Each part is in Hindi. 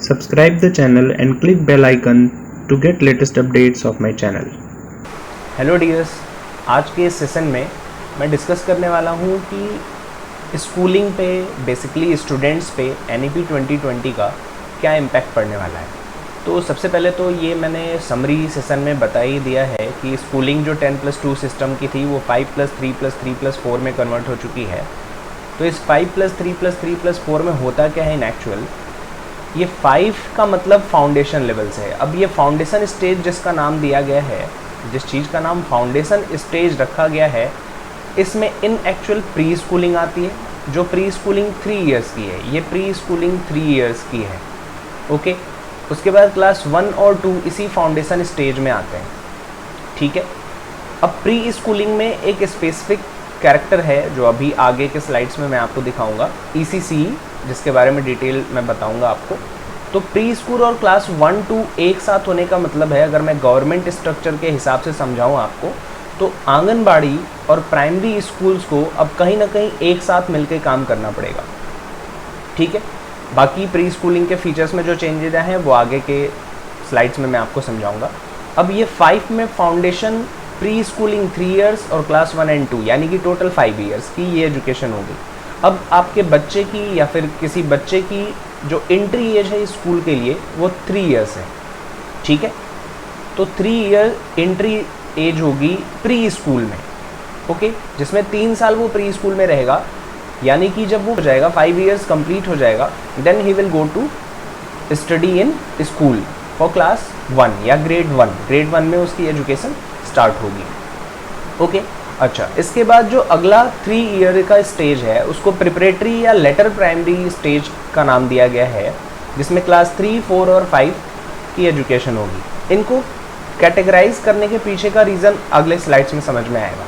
Subscribe the channel and click bell icon to get latest updates of my channel. Hello dears, आज के इस सेशन में मैं डिस्कस करने वाला हूँ कि स्कूलिंग पे बेसिकली स्टूडेंट्स पे NEP 2020 का क्या इम्पैक्ट पड़ने वाला है। तो सबसे पहले तो ये मैंने समरी सेशन में बता ही दिया है कि स्कूलिंग जो 10+2 सिस्टम की थी वो 5+3+3+4 में कन्वर्ट हो चुकी है। तो इस 5+3+3+4 में होता क्या है इन एक्चुअल, ये 5 का मतलब फाउंडेशन लेवल से है। अब ये फाउंडेशन स्टेज जिसका नाम दिया गया है, जिस चीज़ का नाम फाउंडेशन स्टेज रखा गया है, इसमें इन एक्चुअल प्री स्कूलिंग आती है, जो प्री स्कूलिंग 3 इयर्स की है। ये प्री स्कूलिंग 3 इयर्स की है, ओके। उसके बाद क्लास 1 और 2 इसी फाउंडेशन स्टेज में आते हैं, ठीक है। अब प्री स्कूलिंग में एक स्पेसिफिक कैरेक्टर है जो अभी आगे के स्लाइड्स में मैं आपको दिखाऊंगा, ECC, जिसके बारे में डिटेल मैं बताऊंगा आपको। तो प्री स्कूल और क्लास 1-2 एक साथ होने का मतलब है, अगर मैं गवर्नमेंट स्ट्रक्चर के हिसाब से समझाऊं आपको, तो आंगनबाड़ी और प्राइमरी स्कूल्स को अब कहीं ना कहीं एक साथ मिलकर काम करना पड़ेगा, ठीक है। बाकी प्री स्कूलिंग के फीचर्स में जो चेंजेस हैं वो आगे के स्लाइड्स में मैं आपको समझाऊंगा। अब ये 5 में फाउंडेशन प्री स्कूलिंग 3 इयर्स और क्लास 1 और 2 यानी कि टोटल 5 इयर्स की ये एजुकेशन होगी। अब आपके बच्चे की या फिर किसी बच्चे की जो एंट्री एज है स्कूल के लिए वो 3 इयर्स है, ठीक है। तो 3 ईयर एंट्री एज होगी प्री स्कूल में, ओके, जिसमें 3 साल वो प्री स्कूल में रहेगा। यानी कि जब वो हो जाएगा 5 इयर्स कंप्लीट हो जाएगा, then he will go to study in school for class 1 या ग्रेड 1। ग्रेड 1 में उसकी एजुकेशन स्टार्ट होगी, ओके। अच्छा, इसके बाद जो अगला 3 ईयर का स्टेज है उसको प्रिपरेटरी या लेटर प्राइमरी स्टेज का नाम दिया गया है, जिसमें क्लास 3, 4 और 5 की एजुकेशन होगी। इनको कैटेगराइज करने के पीछे का रीज़न अगले स्लाइड्स में समझ में आएगा।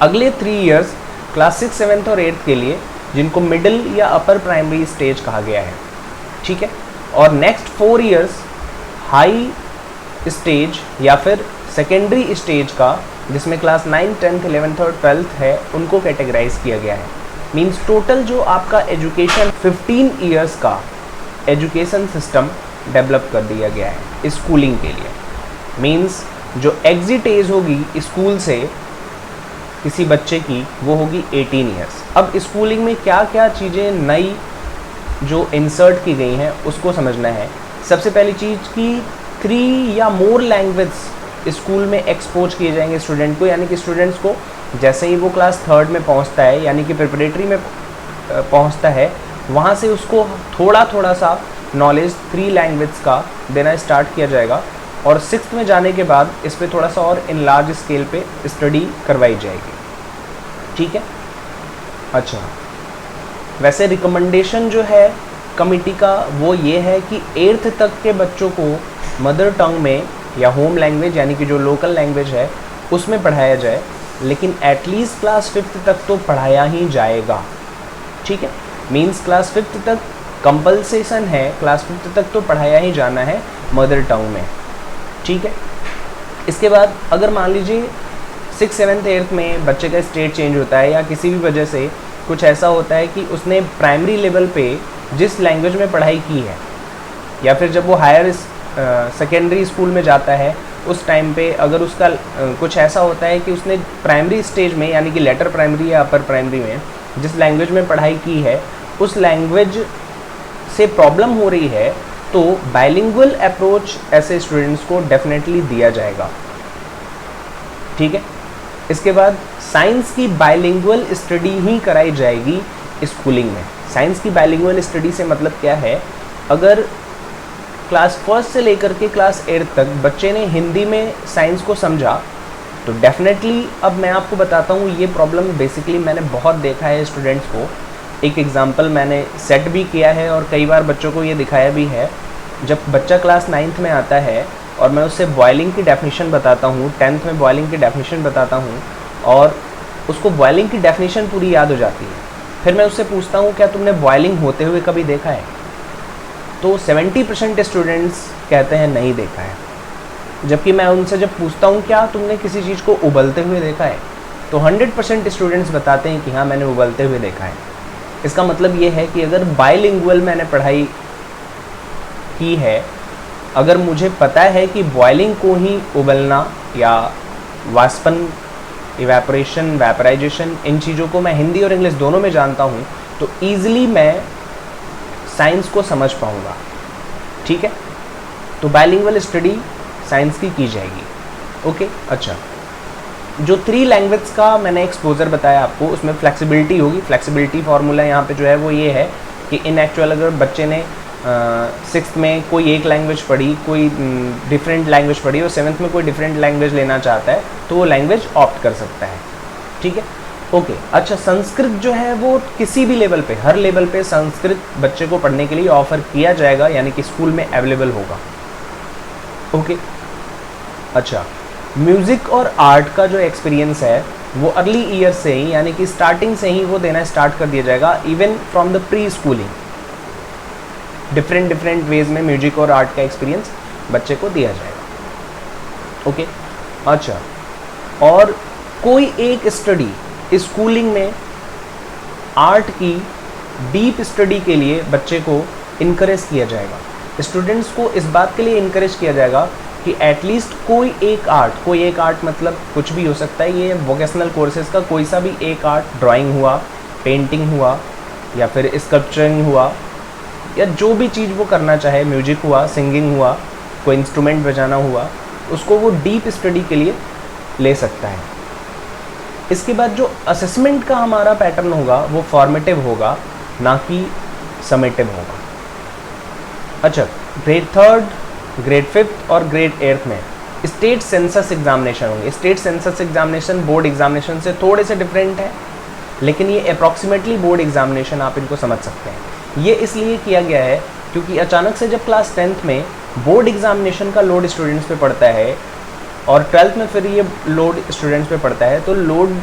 अगले 3 इयर्स क्लास 6, 7 और 8 के लिए, जिनको मिडिल या अपर प्राइमरी स्टेज कहा गया है, ठीक है। और नेक्स्ट 4 इयर्स हाई स्टेज या फिर सेकेंडरी स्टेज का, जिसमें क्लास 9, 10, 11 और 12 है, उनको कैटेगराइज किया गया है। मींस टोटल जो आपका एजुकेशन 15 इयर्स का एजुकेशन सिस्टम डेवलप कर दिया गया है स्कूलिंग के लिए। मींस जो एग्जिट एज होगी स्कूल से किसी बच्चे की वो होगी 18 इयर्स। अब स्कूलिंग में क्या क्या चीज़ें नई जो इंसर्ट की गई हैं उसको समझना है। सबसे पहली चीज़ कि 3 या मोर लैंग्वेज स्कूल में एक्सपोज किए जाएंगे स्टूडेंट को, यानी कि स्टूडेंट्स को जैसे ही वो क्लास 3 में पहुंचता है, यानी कि प्रिपरेटरी में पहुंचता है, वहां से उसको थोड़ा थोड़ा सा नॉलेज 3 लैंग्वेज का देना स्टार्ट किया जाएगा। और 6th में जाने के बाद इस पर थोड़ा सा और इन लार्ज स्केल पे स्टडी करवाई जाएगी, ठीक है। अच्छा, वैसे रिकमेंडेशन जो है कमिटी का वो ये है कि 8th तक के बच्चों को मदर टंग में या होम लैंग्वेज यानी कि जो लोकल लैंग्वेज है उसमें पढ़ाया जाए, लेकिन एटलीस्ट क्लास 5th तक तो पढ़ाया ही जाएगा, ठीक है। मींस क्लास 5th तक कंपल्सेशन है, क्लास 5th तक तो पढ़ाया ही जाना है मदर टंग में, ठीक है। इसके बाद अगर मान लीजिए 6, 7, 8 में बच्चे का स्टेट चेंज होता है या किसी भी वजह से कुछ ऐसा होता है कि उसने प्राइमरी लेवल पे जिस लैंग्वेज में पढ़ाई की है, या फिर जब वो हायर सेकेंडरी स्कूल में जाता है उस टाइम पे अगर उसका कुछ ऐसा होता है कि उसने प्राइमरी स्टेज में यानी कि लेटर प्राइमरी या अपर प्राइमरी में जिस लैंग्वेज में पढ़ाई की है उस लैंग्वेज से प्रॉब्लम हो रही है, तो बाइलिंगुअल अप्रोच ऐसे स्टूडेंट्स को डेफिनेटली दिया जाएगा, ठीक है। इसके बाद साइंस की बाइलिंगुअल स्टडी ही कराई जाएगी स्कूलिंग में। साइंस की बाइलिंगुअल स्टडी से मतलब क्या है, अगर क्लास 1 से लेकर के क्लास 8 तक बच्चे ने हिंदी में साइंस को समझा तो डेफिनेटली, अब मैं आपको बताता हूँ ये प्रॉब्लम बेसिकली मैंने बहुत देखा है स्टूडेंट्स को। एक एग्जांपल मैंने सेट भी किया है और कई बार बच्चों को ये दिखाया भी है। जब बच्चा क्लास 9th में आता है और मैं उससे बॉयलिंग की डेफिनेशन बताता हूँ, 10th में बॉयलिंग की डेफिनेशन बताता हूँ और उसको बॉयलिंग की डेफिनेशन पूरी याद हो जाती है, फिर मैं उससे पूछता हूँ क्या तुमने बॉयलिंग होते हुए कभी देखा है, तो 70% स्टूडेंट्स कहते हैं नहीं देखा है। जबकि मैं उनसे जब पूछता हूँ क्या तुमने किसी चीज़ को उबलते हुए देखा है, तो 100% स्टूडेंट्स बताते हैं कि हाँ मैंने उबलते हुए देखा है। इसका मतलब ये है कि अगर बाइलिंगुअल मैंने पढ़ाई की है, अगर मुझे पता है कि बॉइलिंग को ही उबलना या वाष्पन, इवेपोरेशन, वेपराइजेशन, इन चीज़ों को मैं हिंदी और इंग्लिश दोनों में जानता हूँ, तो ईज़िली मैं साइंस को समझ पाऊँगा। ठीक है, तो बाइलिंगुअल स्टडी साइंस की जाएगी। ओके, अच्छा, जो 3 लैंग्वेज का मैंने एक्सपोजर बताया आपको, उसमें फ्लेक्सिबिलिटी होगी। फ्लेक्सिबिलिटी फार्मूला यहाँ पे जो है वो ये है कि इन एक्चुअल अगर बच्चे ने 6th में कोई एक लैंग्वेज पढ़ी, कोई डिफरेंट लैंग्वेज पढ़ी, और 7th में कोई डिफरेंट लैंग्वेज लेना चाहता है तो वो लैंग्वेज ऑप्ट कर सकता है। ठीक है, ओके, अच्छा, संस्कृत जो है वो किसी भी लेवल पे, हर लेवल पे संस्कृत बच्चे को पढ़ने के लिए ऑफर किया जाएगा, यानी कि स्कूल में अवेलेबल होगा। ओके, अच्छा, म्यूज़िक और आर्ट का जो एक्सपीरियंस है वो अर्ली ईयर से ही, यानी कि स्टार्टिंग से ही वो देना स्टार्ट कर दिया जाएगा, even from the pre schooling. Different ways में म्यूजिक और आर्ट का एक्सपीरियंस बच्चे को दिया जाएगा। ओके, अच्छा, और कोई एक स्टडी स्कूलिंग में आर्ट की डीप स्टडी के लिए बच्चे को इनकरेज किया जाएगा। स्टूडेंट्स को इस बात के लिए इनकरेज किया जाएगा कि एटलीस्ट कोई एक आर्ट मतलब कुछ भी हो सकता है, ये वोकेशनल कोर्सेज का कोई सा भी एक आर्ट, ड्राइंग हुआ, पेंटिंग हुआ, या फिर स्कल्पचरिंग हुआ, या जो भी चीज़ वो करना चाहे, म्यूजिक हुआ, सिंगिंग हुआ, कोई इंस्ट्रूमेंट बजाना हुआ, उसको वो डीप स्टडी के लिए ले सकता है। इसके बाद जो असेसमेंट का हमारा पैटर्न होगा वो फॉर्मेटिव होगा, ना कि समेटिव होगा। अच्छा, ग्रेड 3, ग्रेड 5 और ग्रेड 8 में स्टेट सेंसस एग्जामिनेशन होंगे। State census examination board examination से थोड़े से डिफरेंट है, लेकिन ये अप्रॉक्सीमेटली बोर्ड एग्जामिनेशन आप इनको समझ सकते हैं। ये इसलिए किया गया है क्योंकि अचानक से जब क्लास 10th में बोर्ड एग्जामिनेशन का लोड स्टूडेंट्स पे पड़ता है और 12th में फिर ये लोड स्टूडेंट्स पे पड़ता है, तो लोड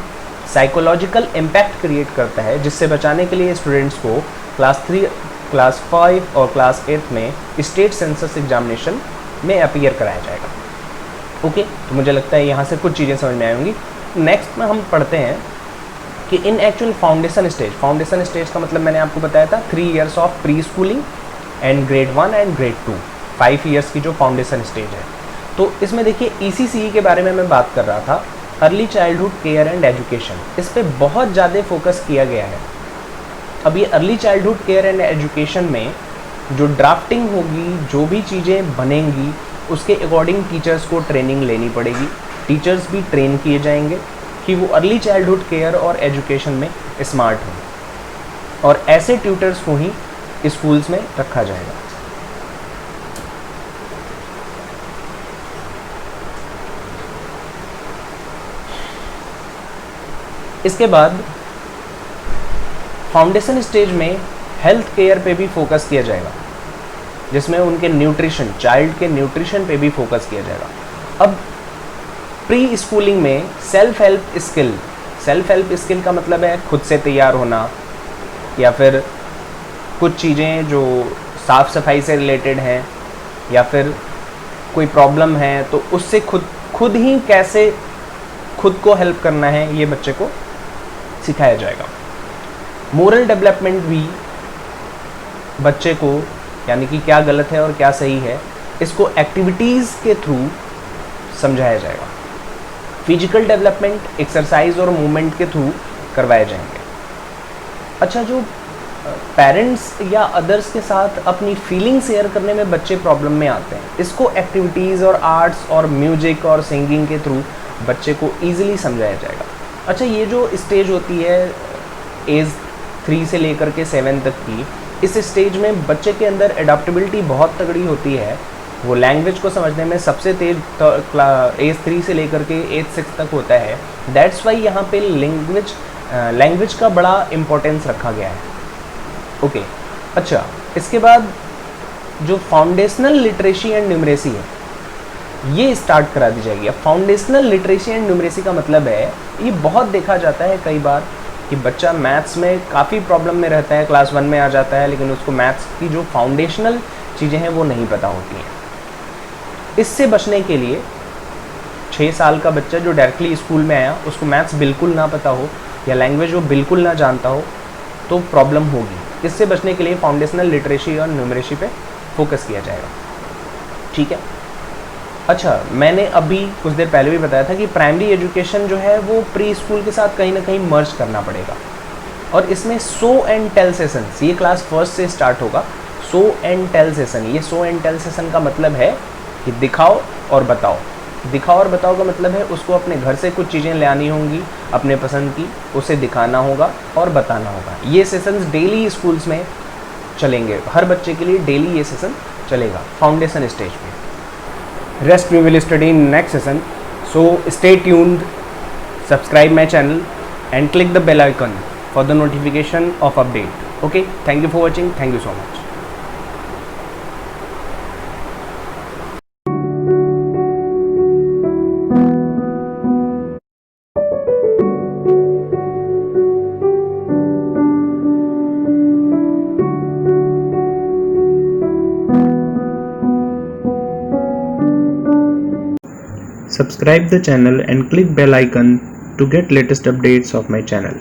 साइकोलॉजिकल इम्पैक्ट क्रिएट करता है, जिससे बचाने के लिए स्टूडेंट्स को क्लास 3, क्लास 5 और क्लास 8 में स्टेट सेंसस एग्जामिनेशन में अपीयर कराया जाएगा। ओके, तो मुझे लगता है यहाँ से कुछ चीज़ें समझ में आएंगी। नेक्स्ट में हम पढ़ते हैं कि इन एक्चुअल फाउंडेशन स्टेज का मतलब मैंने आपको बताया था 3 years of pre schooling and grade 1 and grade 2, 5 years की जो फाउंडेशन स्टेज है। तो इसमें देखिए ECCE के बारे में मैं बात कर रहा था, early childhood care and education, इस पर बहुत ज़्यादा फोकस किया गया है। अब ये early childhood care and education में जो ड्राफ्टिंग होगी, जो भी चीज़ें बनेंगी, उसके अकॉर्डिंग टीचर्स को ट्रेनिंग लेनी पड़ेगी। टीचर्स भी ट्रेन किए जाएंगे कि वो अर्ली चाइल्डहुड केयर और एजुकेशन में स्मार्ट हों, और ऐसे ट्यूटर्स को ही स्कूल्स में रखा जाएगा। इसके बाद फाउंडेशन स्टेज में हेल्थ केयर पे भी फोकस किया जाएगा, जिसमें उनके न्यूट्रिशन, चाइल्ड के न्यूट्रिशन पे भी फोकस किया जाएगा। अब प्री स्कूलिंग में सेल्फ हेल्प स्किल का मतलब है खुद से तैयार होना, या फिर कुछ चीज़ें जो साफ़ सफाई से रिलेटेड हैं, या फिर कोई प्रॉब्लम है तो उससे खुद ही कैसे खुद को हेल्प करना है, ये बच्चे को सिखाया जाएगा। मोरल डेवलपमेंट भी बच्चे को, यानी कि क्या गलत है और क्या सही है, इसको एक्टिविटीज़ के थ्रू समझाया जाएगा। फिजिकल डेवलपमेंट एक्सरसाइज और मूवमेंट के थ्रू करवाए जाएंगे। अच्छा, जो पेरेंट्स या अदर्स के साथ अपनी फीलिंग शेयर करने में बच्चे प्रॉब्लम में आते हैं, इसको एक्टिविटीज़ और आर्ट्स और म्यूजिक और सिंगिंग के थ्रू बच्चे को ईजिली समझाया जाएगा। अच्छा, ये जो स्टेज होती है एज 3 से लेकर के 7 तक की, इस स्टेज में बच्चे के अंदर एडाप्टेबिलिटी बहुत तगड़ी होती है। वो लैंग्वेज को समझने में सबसे तेज एज 3 से लेकर के एज 6 तक होता है। दैट्स वाई यहाँ पे लैंग्वेज का बड़ा इम्पोर्टेंस रखा गया है। ओके, अच्छा, इसके बाद जो फाउंडेशनल लिटरेसी एंड न्यूमरेसी है, ये स्टार्ट करा दी जाएगी। अब फाउंडेशनल लिटरेसी एंड न्यूमरेसी का मतलब है, ये बहुत देखा जाता है कई बार कि बच्चा मैथ्स में काफ़ी प्रॉब्लम में रहता है, क्लास 1 में आ जाता है, लेकिन उसको मैथ्स की जो फाउंडेशनल चीज़ें हैं वो नहीं पता होती हैं। इससे बचने के लिए 6 साल का बच्चा जो डायरेक्टली स्कूल में आया, उसको मैथ्स बिल्कुल ना पता हो या लैंग्वेज वो बिल्कुल ना जानता हो, तो प्रॉब्लम होगी। इससे बचने के लिए फाउंडेशनल लिटरेसी और न्यूमरेसी पे फोकस किया जाएगा। ठीक है। अच्छा, मैंने अभी कुछ देर पहले भी बताया था कि प्राइमरी एजुकेशन जो है वो प्री स्कूल के साथ कहीं ना कहीं मर्ज करना पड़ेगा, और इसमें शो एंड टेल सेशंस, ये क्लास फर्स्ट से स्टार्ट होगा। शो एंड टेल सेशन, ये शो एंड टेल सेशन का मतलब है कि दिखाओ और बताओ। दिखाओ और बताओ का मतलब है उसको अपने घर से कुछ चीज़ें ले आनी होंगी अपने पसंद की, उसे दिखाना होगा और बताना होगा। ये सेशंस डेली स्कूल्स में चलेंगे, हर बच्चे के लिए डेली ये सेशन चलेगा फाउंडेशन स्टेज पे। Rest we will study in next session, so stay tuned, subscribe my channel and click the bell icon for the notification of update. Okay, thank you for watching. Thank you so much. Subscribe the channel and click bell icon to get latest updates of my channel.